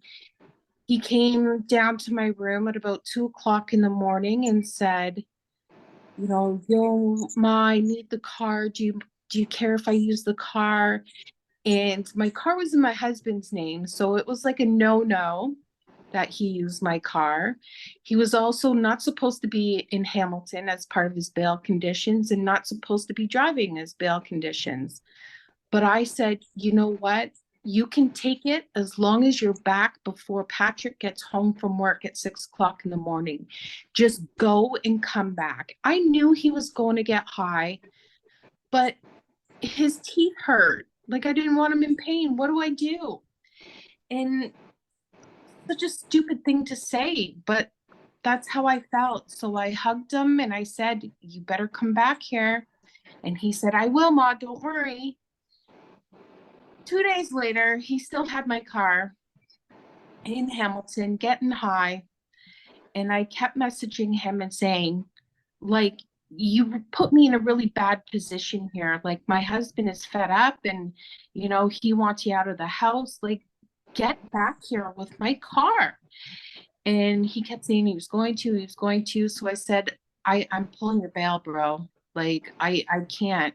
he came down to my room at about 2 o'clock in the morning and said, yo, Ma, I need the car. Do you care if I use the car? And my car was in my husband's name, so it was like a no that he used my car. He was also not supposed to be in Hamilton as part of his bail conditions, and not supposed to be driving as bail conditions. But I said, you know what? You can take it as long as you're back before Patrick gets home from work at 6 o'clock in the morning. Just go and come back. I knew he was going to get high, but his teeth hurt. Like, I didn't want him in pain. What do I do? And such a stupid thing to say, but that's how I felt. So I hugged him and I said, you better come back here. And he said, I will, Ma, don't worry. 2 days later, he still had my car in Hamilton, getting high. And I kept messaging him and saying, like, you put me in a really bad position here. Like, my husband is fed up and, he wants you out of the house. Like, get back here with my car. And he kept saying he was going to. So I said, I'm pulling your bail, bro. Like, I can't,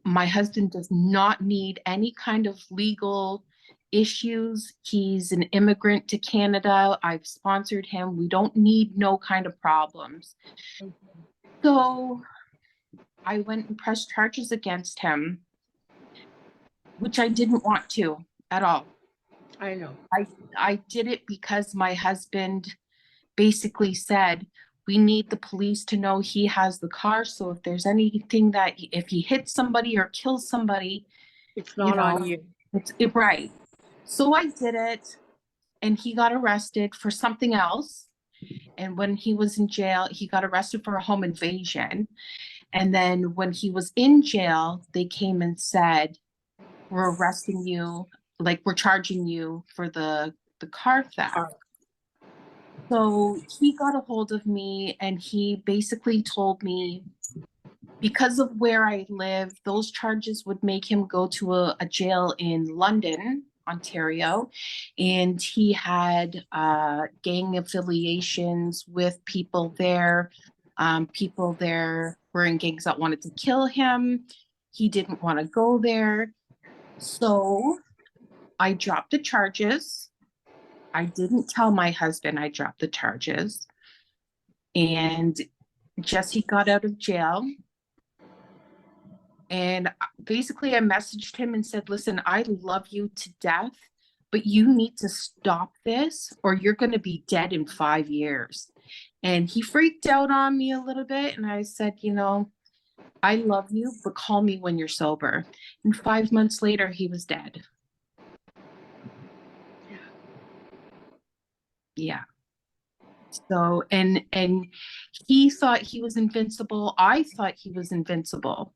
my husband does not need any kind of legal issues. He's an immigrant to Canada. I've sponsored him. We don't need no kind of problems. So I went and pressed charges against him, which I didn't want to at all. I know. I did it because my husband basically said, we need the police to know he has the car. So if there's anything that, if he hits somebody or kills somebody, it's not on you. It's right. So I did it, and he got arrested for something else. And when he was in jail, he got arrested for a home invasion. And then when he was in jail, they came and said, we're arresting you, like, we're charging you for the car theft. So he got a hold of me and he basically told me, because of where I live, those charges would make him go to a jail in London, Ontario. And he had gang affiliations with people there. People there were in gangs that wanted to kill him. He didn't want to go there. So I dropped the charges. I didn't tell my husband I dropped the charges. And Jesse got out of jail. And basically I messaged him and said, listen, I love you to death, but you need to stop this or you're going to be dead in 5 years. And he freaked out on me a little bit. And I said, I love you, but call me when you're sober. And 5 months later, he was dead. Yeah. So, and he thought he was invincible. I thought he was invincible.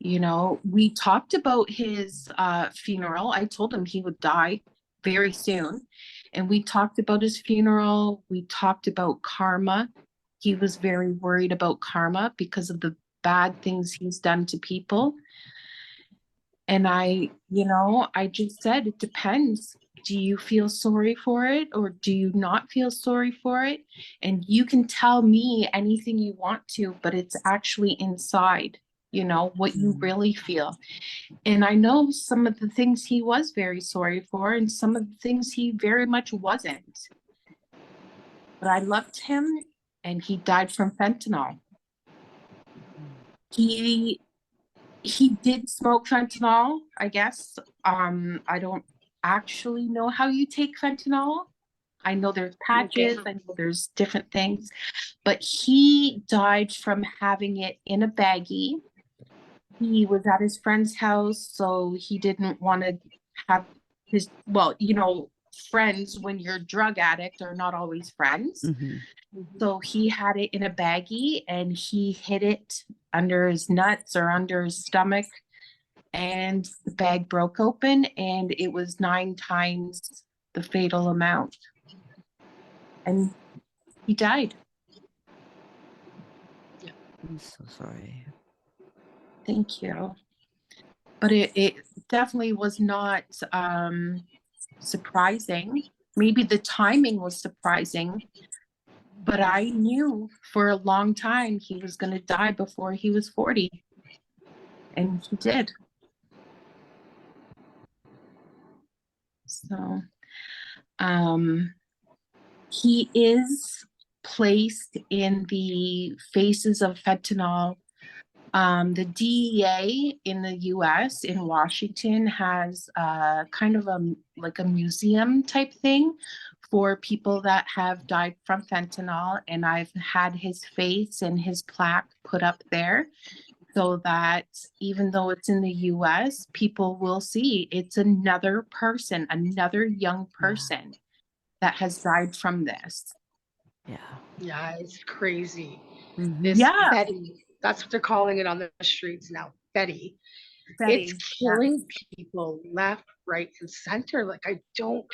We talked about his funeral. I told him he would die very soon. And we talked about his funeral. We talked about karma. He was very worried about karma because of the bad things he's done to people. And I just said, it depends. Do you feel sorry for it or do you not feel sorry for it? And you can tell me anything you want to, but it's actually inside, what you really feel. And I know some of the things he was very sorry for and some of the things he very much wasn't. But I loved him and he died from fentanyl. He did smoke fentanyl, I guess. I don't actually know how you take fentanyl. I know there's patches, I know there's different things, but he died from having it in a baggie. He was at his friend's house, so he didn't want to have his, well, you know, friends when you're a drug addict are not always friends. So he had it in a baggie and he hid it under his nuts or under his stomach, and the bag broke open and it was 9 times the fatal amount. And he died. I'm so sorry. Thank you. But it definitely was not surprising. Maybe the timing was surprising, but I knew for a long time he was going to die before he was 40. And he did. So, he is placed in the faces of fentanyl. The DEA in the US, in Washington, has kind of like a museum type thing for people that have died from fentanyl. And I've had his face and his plaque put up there so that even though it's in the US, people will see it's another person, another young person that has died from this. Yeah, it's crazy. This Betty, that's what they're calling it on the streets now, Betty. It's killing people left, right, and center. Like, I don't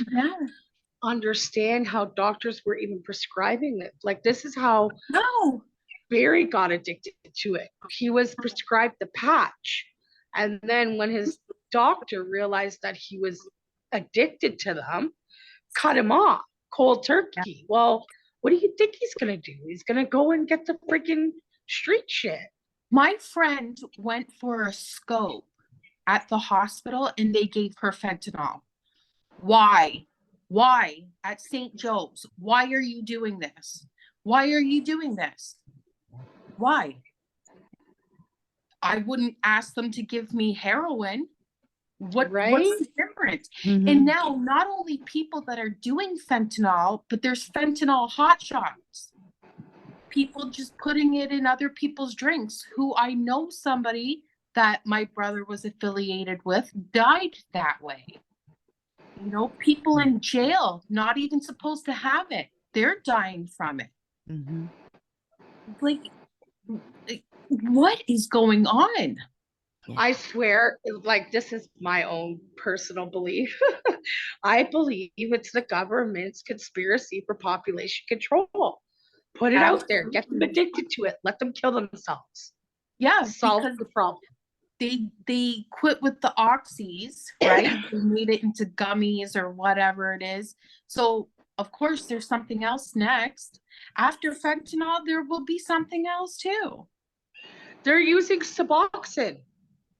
understand how doctors were even prescribing it. Like, this is how Barry got addicted to it. He was prescribed the patch. And then when his doctor realized that he was addicted to them, cut him off cold turkey. Well, what do you think he's going to do? He's going to go and get the freaking street shit. My friend went for a scope at the hospital and they gave her fentanyl. Why? Why? At St. Joe's. Why are you doing this? Why are you doing this? Why? I wouldn't ask them to give me heroin. What's the difference? And now not only people that are doing fentanyl, but there's fentanyl hotshots. People just putting it in other people's drinks, who I know somebody that my brother was affiliated with died that way. You know, people in jail, not even supposed to have it. They're dying from it. Like, what is going on? I swear, like, this is my own personal belief. I believe it's the government's conspiracy for population control. Put it out there, get them addicted to it, let them kill themselves. Yeah, solve the problem. They quit with the oxys, right? They made it into gummies or whatever it is. So of course there's something else next. After fentanyl, there will be something else too. They're using Suboxone.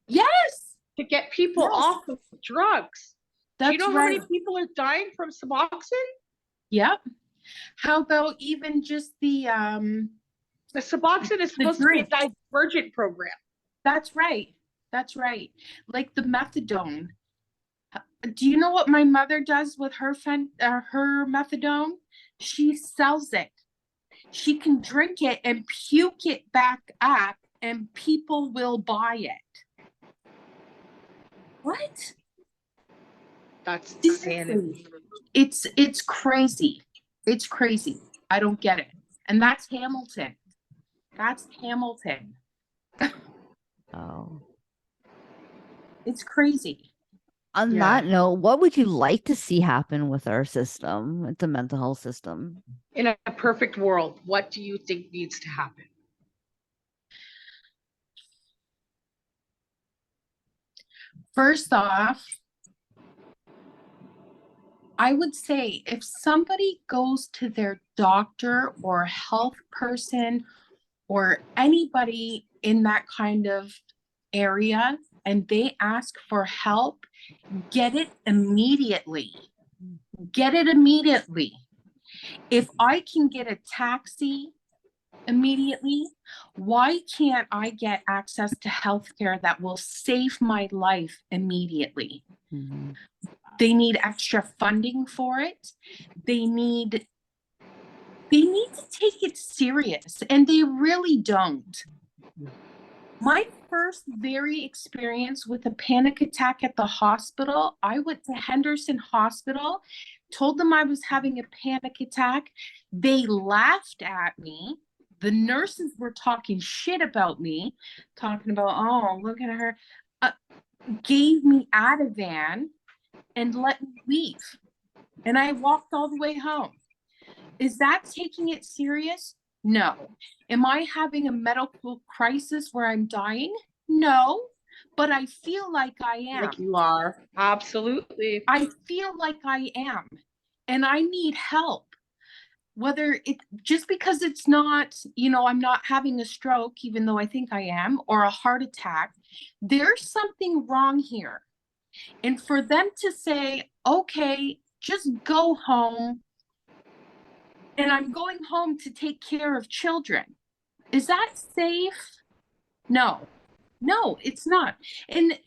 Yes. To get people off of drugs. Do you know how many people are dying from Suboxone? Yep. How about even just the Suboxone is supposed to be a divergent program. That's right. That's right. Like the methadone. Do you know what my mother does with her methadone? She sells it. She can drink it and puke it back up and people will buy it. What? That's insanity. It's crazy. It's crazy. I don't get it. And that's Hamilton. That's Hamilton. Oh. It's crazy. On that note, what would you like to see happen with our system, with the mental health system? In a perfect world, what do you think needs to happen? First off, I would say if somebody goes to their doctor or health person or anybody in that kind of area and they ask for help, get it immediately. Get it immediately. If I can get a taxi immediately, why can't I get access to healthcare that will save my life immediately? They need extra funding for it. They need to take it serious, and they really don't. My first very experience with a panic attack at the hospital, I went to Henderson Hospital, told them I was having a panic attack. They laughed at me. The nurses were talking shit about me, talking about, oh, look at her. Gave me Ativan and let me leave. And I walked all the way home. Is that taking it serious? No. Am I having a medical crisis where I'm dying? No, but I feel like I am. Like you are. Absolutely. I feel like I am, and I need help. Whether it just because it's not, I'm not having a stroke, even though I think I am, or a heart attack, there's something wrong here. And for them to say, okay, just go home, and I'm going home to take care of children. Is that safe? No, it's not. And,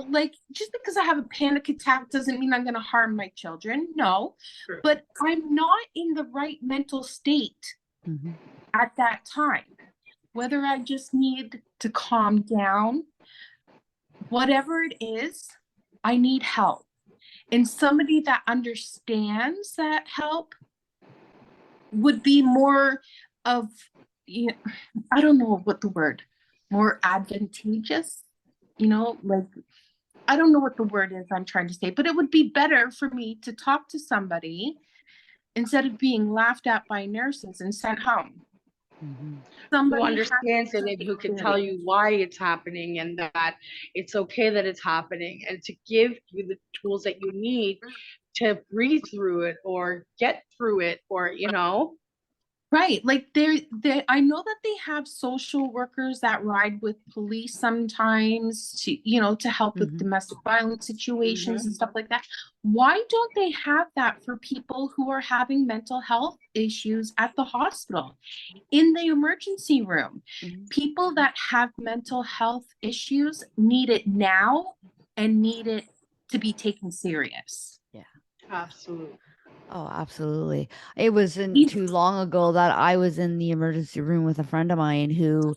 like, just because I have a panic attack doesn't mean I'm going to harm my children. No, sure. But I'm not in the right mental state at that time. Whether I just need to calm down, whatever it is, I need help. And somebody that understands that help would be more of, I don't know what the word, more advantageous, like, I don't know what the word is I'm trying to say, but it would be better for me to talk to somebody instead of being laughed at by nurses and sent home. Somebody who understands it and who can tell you why it's happening, and that it's okay that it's happening, and to give you the tools that you need to breathe through it or get through it, or Right. Like I know that they have social workers that ride with police sometimes to help with domestic violence situations and stuff like that. Why don't they have that for people who are having mental health issues at the hospital, in the emergency room? People that have mental health issues need it now and need it to be taken serious. Yeah, absolutely. Oh, absolutely. It wasn't too long ago that I was in the emergency room with a friend of mine who,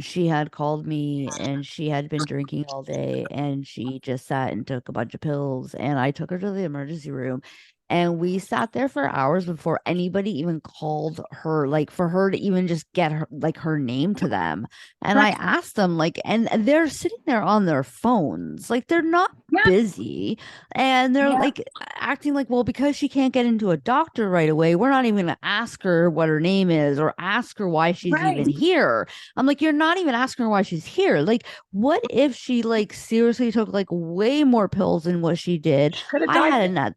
she had called me and she had been drinking all day and she just sat and took a bunch of pills, and I took her to the emergency room and we sat there for hours before anybody even called her, like for her to even just get her, like her name to them. And I asked them, like, and they're sitting there on their phones, like they're not busy, and they're like acting like, well, because she can't get into a doctor right away, we're not even going to ask her what her name is or ask her why she's even here. I'm like, you're not even asking her why she's here. Like, what if she like seriously took like way more pills than what she did? I had enough,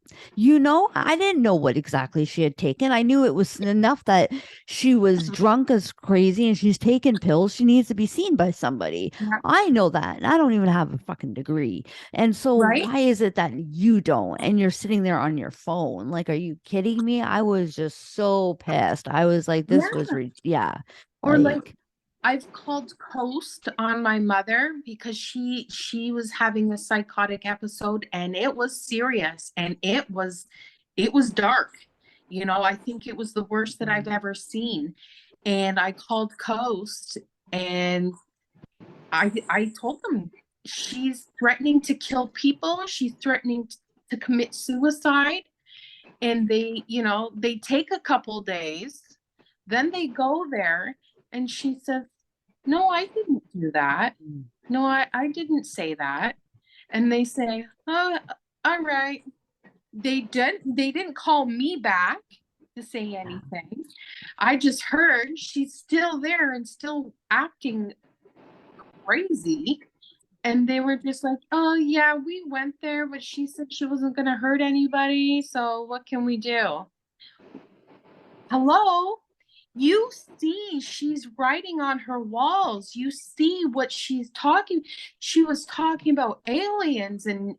I didn't know what exactly she had taken. I knew it was enough that she was drunk as crazy and she's taken pills. She needs to be seen by somebody. I know that. And I don't even have a fucking degree. And so why is it that you don't, and you're sitting there on your phone? Like, are you kidding me? I was just so pissed. I was like, this was, or like I've called Coast on my mother because she was having a psychotic episode, and it was serious, and it was dark. I think it was the worst that I've ever seen. And I called Coast and I told them she's threatening to kill people. She's threatening to commit suicide. And they take a couple days, then they go there, and she says, no, I didn't do that. No, I didn't say that. And they say, oh, all right. They didn't call me back to say anything. I just heard she's still there and still acting crazy. And they were just like, oh yeah, we went there, but she said she wasn't going to hurt anybody. So what can we do? Hello? You see, she's writing on her walls. You see what she's talking. She was talking about aliens and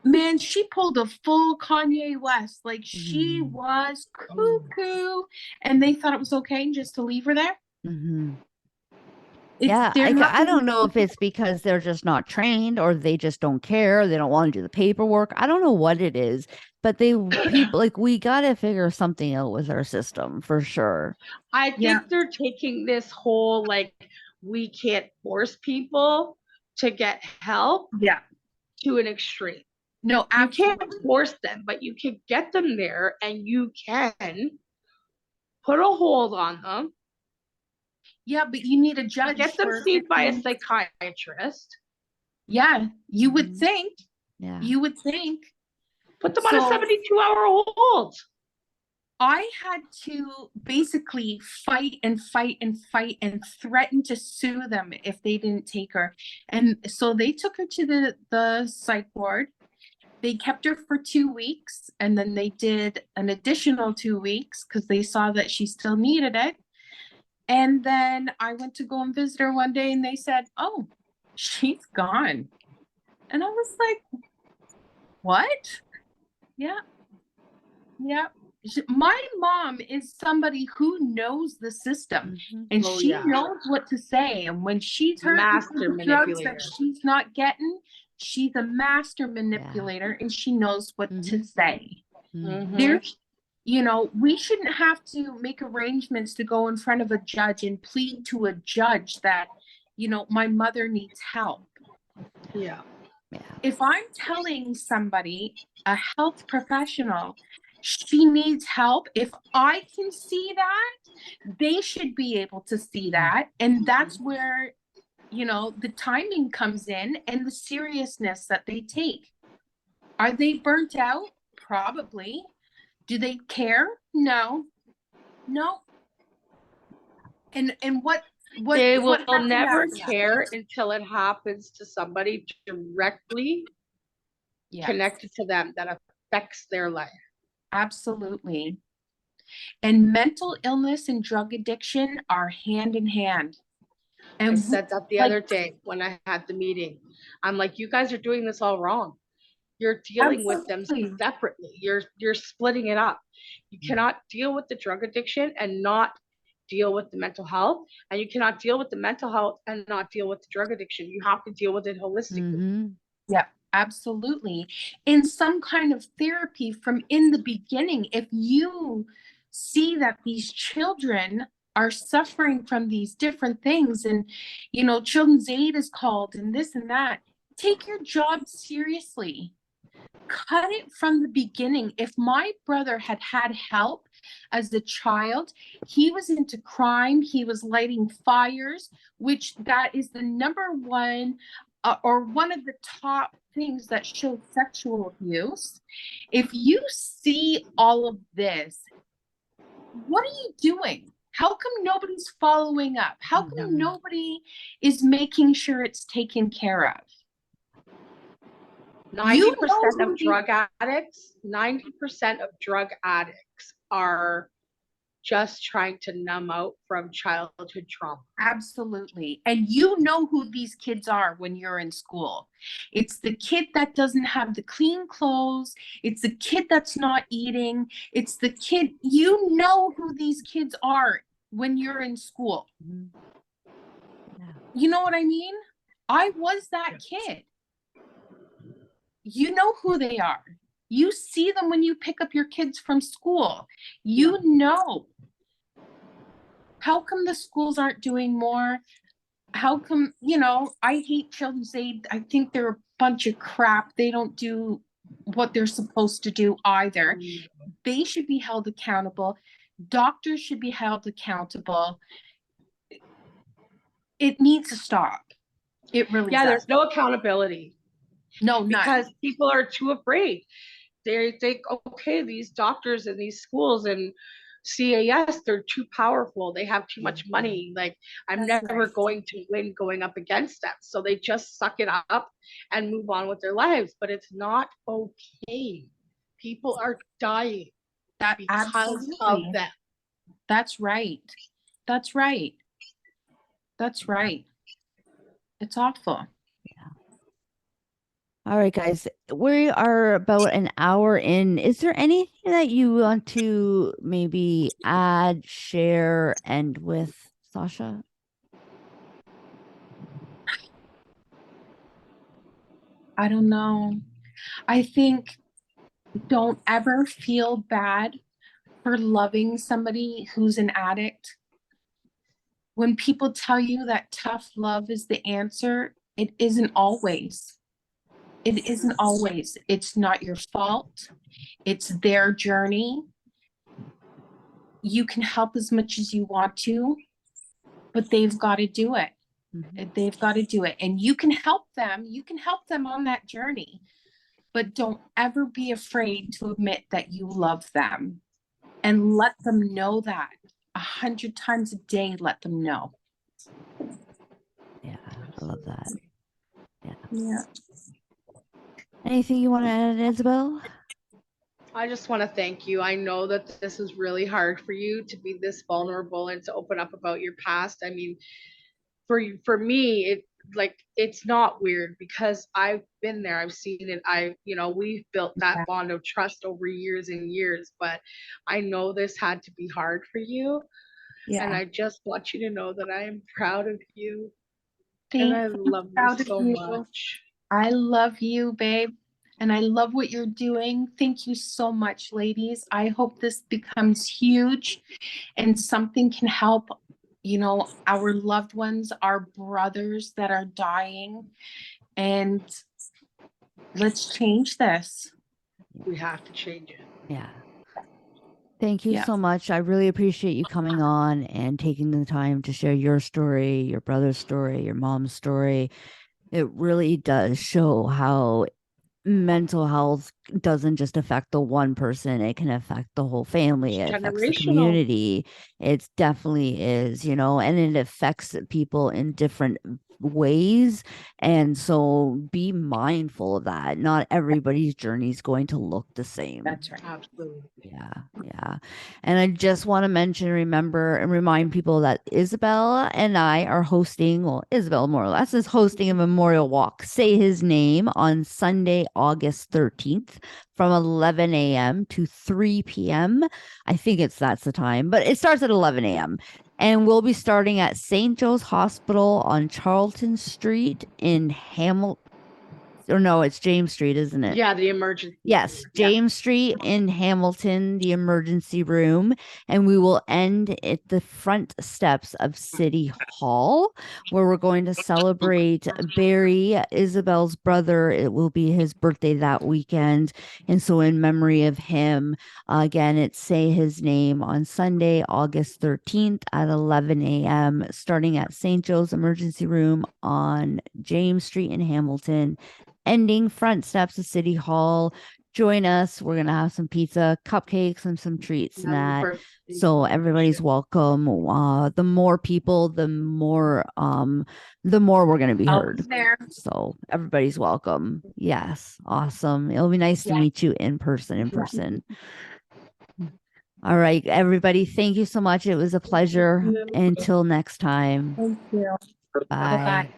man, she pulled a full Kanye West. Like, she was cuckoo, and they thought it was okay just to leave her there. Yeah, they're not I don't being know if it's because they're just not trained or they just don't care. They don't want to do the paperwork. I don't know what it is, but people like we got to figure something out with our system for sure. I Yeah. think they're taking this whole like we can't force people to get help Yeah. to an extreme. No, You absolutely. can't force them, but you can get them there and you can put a hold on them, Yeah, but you need a judge get them for seen by a 15. psychiatrist, Yeah, you would Mhm. think. Yeah. You would think. put them on a So 72-hour hold. I had to basically fight and fight and fight and threaten to sue them if they didn't take her. And so they took her to the psych ward. They kept her for 2 weeks, and then they did an additional 2 weeks because they saw that she still needed it. And then I went to go and visit her one day, and they said, "Oh, she's gone." And I was like, "What?" Yeah, yeah. My mom is somebody who knows the system, Mhm. and Oh, she yeah. knows what to say. And when she's heard Master the drugs that manipulator. she's not getting, she's a master manipulator, and she knows what to Mhm. say. Mhm. There's, we shouldn't have to make arrangements to go in front of a judge and plead to a judge that, my mother needs help. Yeah. Yeah. If I'm telling somebody, a health professional, she needs help, if I can see that, they should be able to see that. And that's where, the timing comes in and the seriousness that they take. Are they burnt out? Probably. Do they care? No. No. And what They will happened never after that? care until it happens to somebody directly Yeah, connected to them that affects their life. absolutely. And mental illness and drug addiction are hand in hand. I And said that the other day when I had the meeting. I'm like, you guys are doing this all wrong. You're dealing with them absolutely. separately. You're splitting it up. You cannot deal with the drug addiction and not deal with the mental health, and you cannot deal with the mental health and not deal with the drug addiction. You have to deal with it holistically. Mhm. Yeah, absolutely. In some kind of therapy from in the beginning, if you see that these children are suffering from these different things, and children's aid is called and this and that, take your job seriously. Cut it from the beginning. If my brother had had help as a child, he was into crime, he was lighting fires, which that is the number one or one of the top things that show sexual abuse. If you see all of this, what are you doing? How come nobody's following up? How come nobody is making sure it's taken care of? 90% of drug addicts, 90% of drug addicts are just trying to numb out from childhood trauma. Absolutely. And you know who these kids are when you're in school. It's the kid that doesn't have the clean clothes. It's the kid that's not eating. It's the kid, you know who these kids are when you're in school. Mhm. Yeah. You know what I mean? I was that kid. You know who they are. You see them when you pick up your kids from school. You know. How come the schools aren't doing more? How come, I hate children's aid. I think they're a bunch of crap. They don't do what they're supposed to do either. They should be held accountable. Doctors should be held accountable. It needs to stop. It really does. There's no accountability. No, none. Because people are too afraid. They think, okay, these doctors and these schools and CAS, they're too powerful. They have too much money. Like, I'm That's never right. going to win going up against them. So they just suck it up and move on with their lives. But it's not okay. People are dying because Absolutely. of them. That's right. That's right. That's right. It's awful. All right, guys, we are about an hour in. Is there anything that you want to maybe add, share, end with, Sasha? I don't know. I think don't ever feel bad for loving somebody who's an addict. When people tell you that tough love is the answer, it isn't always. It isn't always. It's not your fault. It's their journey. You can help as much as you want to, but they've got to do it. They've got to do it. And you can help them. You can help them on that journey. But don't ever be afraid to admit that you love them and let them know that 100 times a day. Let them know. Yeah, I love that. Yeah. Anything you want to add, Isabel? I just want to thank you. I know that this is really hard for you to be this vulnerable and to open up about your past. I mean, for me, it's not weird because I've been there. I've seen it. We've built that bond of trust over years and years, but I know this had to be hard for you. Yeah. And I just want you to know that I am proud of you. And I love you so much. I love you, babe. And I love what you're doing. Thank you so much, ladies. I hope this becomes huge and something can help, our loved ones, our brothers that are dying. And let's change this. We have to change it. Yeah. Thank you so much. I really appreciate you coming on and taking the time to share your story, your brother's story, your mom's story. It really does show how mental health doesn't just affect the one person, it can affect the whole family, it affects the community. It definitely is, and it affects people in different ways. And so be mindful of that. Not everybody's journey is going to look the same. That's right. Absolutely. Yeah. And I just want to mention, remember, and remind people that Isabel and I are hosting, well, Isabel more or less is hosting a memorial walk, Say His Name, on Sunday, August 13th from 11 a.m. to 3 p.m. I think that's the time, but it starts at 11 a.m. And we'll be starting at St. Joe's Hospital on Charlton Street in Hamilton. Or no, it's James Street, isn't it? Yeah, the emergency. Yes, James Street in Hamilton, the emergency room. And we will end at the front steps of City Hall, where we're going to celebrate Barry, Isabel's brother. It will be his birthday that weekend. And so, in memory of him, again, it's Say His Name on Sunday, August 13th at 11 a.m., starting at St. Joe's Emergency Room on James Street in Hamilton, ending front steps of City Hall. Join us. We're going to have some pizza, cupcakes, and some treats and that. So everybody's welcome. The more people, the more we're going to be heard. So everybody's welcome. Yes. Awesome. It'll be nice to meet you in person. All right, everybody. Thank you so much. It was a pleasure. Until next time. Thank you. Bye. Bye-bye.